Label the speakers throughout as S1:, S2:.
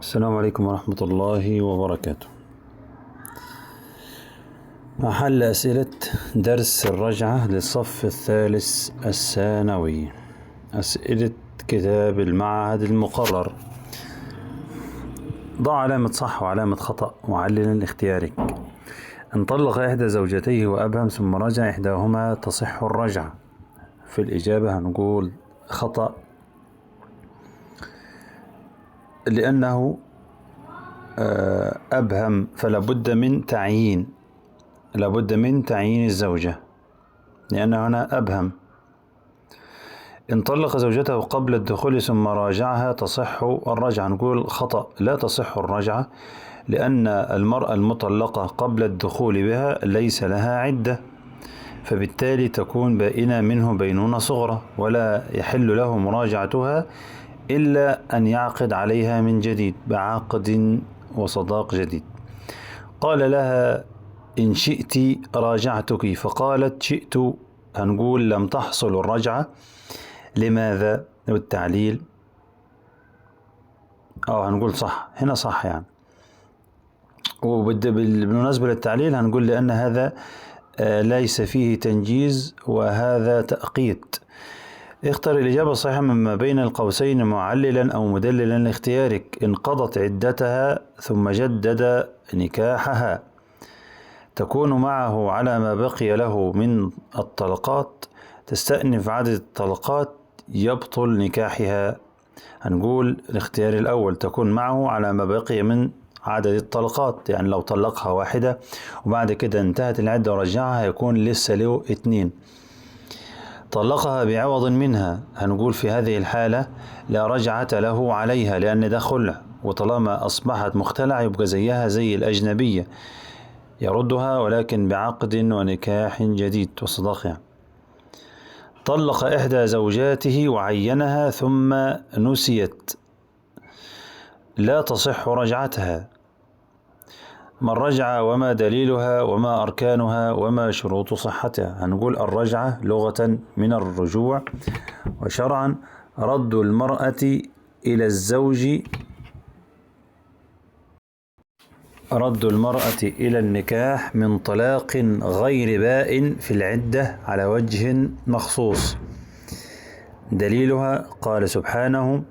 S1: السلام عليكم ورحمة الله وبركاته. محل أسئلة درس الرجعة للصف الثالث الثانوي، أسئلة كتاب المعهد المقرر. ضع علامة صح وعلامة خطأ وعلل اختيارك. إن طلق إحدى زوجتيه وأبهم ثم رجع إحداهما تصح الرجعة. في الإجابة هنقول خطأ، لأنه أبهم فلا بد من تعيين، الزوجة، لأن هنا أبهم. إن طلق زوجته قبل الدخول ثم راجعها تصح الرجعة. نقول خطأ، لا تصح الرجعة، لأن المرأة المطلقة قبل الدخول بها ليس لها عدة، فبالتالي تكون بائنة منه بينونة صغرى، ولا يحل له مراجعتها إلا أن يعقد عليها من جديد بعقد وصداق جديد. قال لها إن شئت راجعتك، فقالت شئت، هنقول لم تحصل الرجعة. لماذا؟ والتعليل هنقول صح، هنا صح يعني. وبالمناسبة للتعليل هنقول لأن هذا ليس فيه تنجيز وهذا تأقيت. اختر الإجابة الصحيحة مما بين القوسين معللا أو مدللا لاختيارك. انقضت عدتها ثم جدد نكاحها، تكون معه على ما بقي له من الطلقات، تستأنف عدد الطلقات، يبطل نكاحها. هنقول الاختيار الأول، تكون معه على ما بقي من عدد الطلقات، يعني لو طلقها واحدة وبعد كده انتهت العدة ورجعها يكون لسه له 2. طلقها بعوض منها، هنقول في هذه الحالة لا رجعة له عليها، لأن ده خلع، وطالما أصبحت مختلع يبقى زيها زي الأجنبية، يردها ولكن بعقد ونكاح جديد وصداق يعني. طلق إحدى زوجاته وعينها ثم نسيت، لا تصح رجعتها. ما الرجعة وما دليلها وما أركانها وما شروط صحتها؟ هنقول الرجعة لغة من الرجوع، وشرعا رد المرأة إلى الزوج، رد المرأة إلى النكاح من طلاق غير بائن في العدة على وجه مخصوص. دليلها قال سبحانه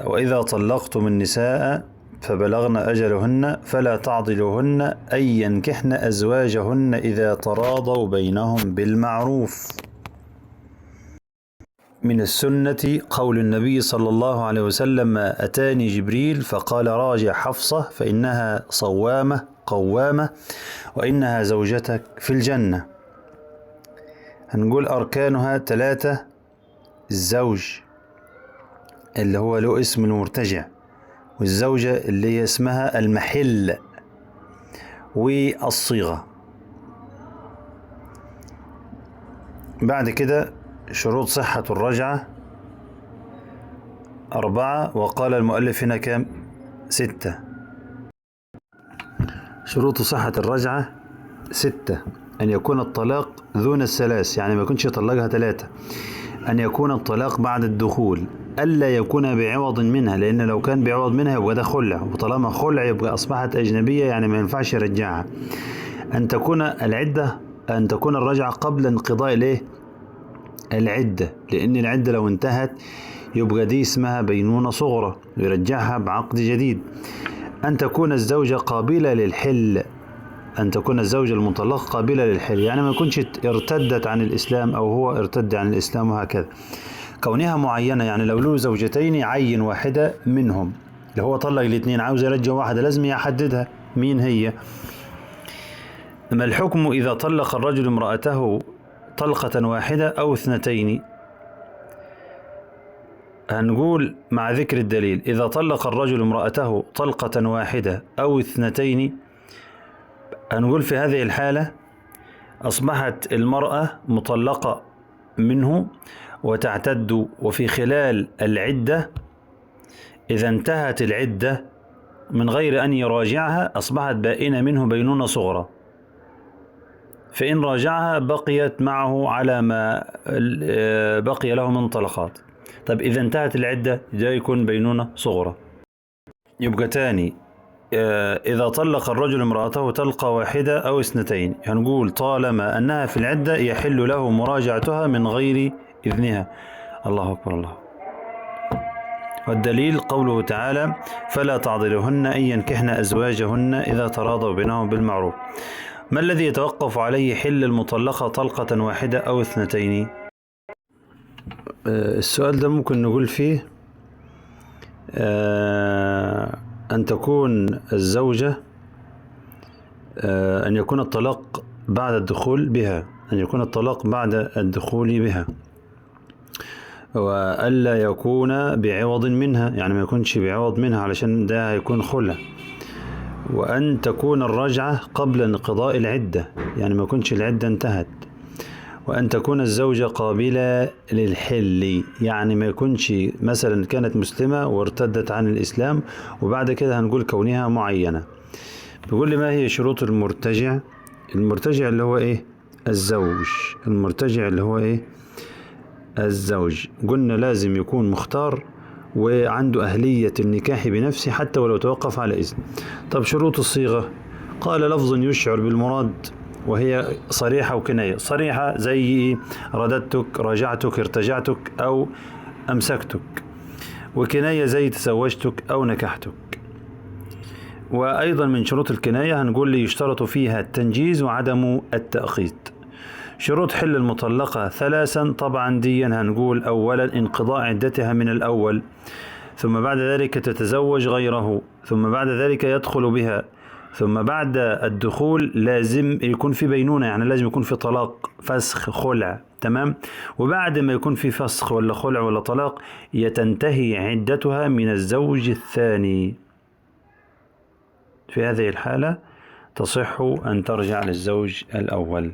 S1: وإذا طلقتم النساء فبلغن أجلهن فلا تعضلوهن أن ينكحن أزواجهن إذا تراضوا بينهم بالمعروف. من السنة قول النبي صلى الله عليه وسلم أتاني جبريل فقال راجع حفصة فإنها صوامة قوامة وإنها زوجتك في الجنة. هنقول أركانها 3. الزوج اللي هو له اسم المرتجع، والزوجة اللي هي اسمها المحل، والصيغة. بعد كده شروط صحة الرجعة 4، وقال المؤلف هنا كام؟ 6. شروط صحة الرجعة 6: أن يكون الطلاق دون الثلاث، يعني ما يكونش يطلقها 3. أن يكون الطلاق بعد الدخول، ألا يكون بعوض منها، لأن لو كان بعوض منها يبقى ده خلع، وطالما خلع يبقى أصبحت أجنبية، يعني ما ينفعش يرجعها. أن تكون الرجعة قبل انقضاء العدة، لأن العدة لو انتهت يبقى دي اسمها بينونة صغرى، يرجعها بعقد جديد. أن تكون الزوجة قابلة للحل، أن تكون الزوجة المطلقة قابلة للحل، يعني ما يكونش ارتدت عن الإسلام أو هو ارتد عن الإسلام وهكذا. كونها معينة، يعني لو له زوجتين يعين واحدة منهم، اللي هو طلق 2 عاوز يرجع واحدة لازم يحددها مين هي. ما الحكم إذا طلق الرجل امرأته طلقة واحدة أو 2؟ هنقول مع ذكر الدليل، إذا طلق الرجل امرأته طلقة واحدة أو 2، هنقول في هذه الحالة أصبحت المرأة مطلقة منه وتعتد، وفي خلال العدة إذا انتهت العدة من غير أن يراجعها أصبحت بائنة منه بينونة صغرى، فإن راجعها بقيت معه على ما بقي له من طلقات. طب إذا انتهت العدة ده يكون بينونة صغرى. يبقى تاني إذا طلق الرجل امرأته طلقة واحدة أو اثنتين هنقول طالما أنها في العدة يحل له مراجعتها من غير إذنها. الله أكبر الله. والدليل قوله تعالى فلا تعضلوهن أن ينكحن أزواجهن إذا تراضوا بينهم بالمعروف. ما الذي يتوقف عليه حل المطلقة طلقة واحدة أو اثنتين؟ السؤال ده ممكن نقول فيه أن تكون الزوجة أن يكون الطلاق بعد الدخول بها، أن يكون الطلاق بعد الدخول بها، وألا يكون بعوض منها، يعني ما يكونش بعوض منها علشان ده هيكون خلع. وأن تكون الرجعة قبل انقضاء العدة، يعني ما يكونش العدة انتهت. وأن تكون الزوجة قابلة للحل، يعني ما يكونش مثلا كانت مسلمة وارتدت عن الإسلام وبعد كده هنقول كونها معينة. بيقول لي ما هي شروط المرتجع؟ المرتجع اللي هو إيه؟ الزوج. المرتجع اللي هو إيه؟ الزوج. قلنا لازم يكون مختار وعنده أهلية النكاح بنفسه حتى ولو توقف على إذن. طب شروط الصيغة؟ قال لفظ يشعر بالمراد، وهي صريحة وكناية. صريحة زي رددتك، راجعتك، ارتجعتك أو أمسكتك. وكناية زي تزوجتك أو نكحتك. وأيضا من شروط الكناية هنقول لي يشترط فيها التنجيز وعدم التأخير. شروط حل المطلقة ثلاثا، طبعا دي هنقول أولا انقضاء عدتها من الأول، ثم بعد ذلك تتزوج غيره، ثم بعد ذلك يدخل بها، ثم بعد الدخول لازم يكون في بينونة، يعني لازم يكون في طلاق، فسخ، خلع، تمام. وبعد ما يكون في فسخ ولا خلع ولا طلاق يتنتهي عدتها من الزوج الثاني. في هذه الحالة تصح أن ترجع للزوج الأول.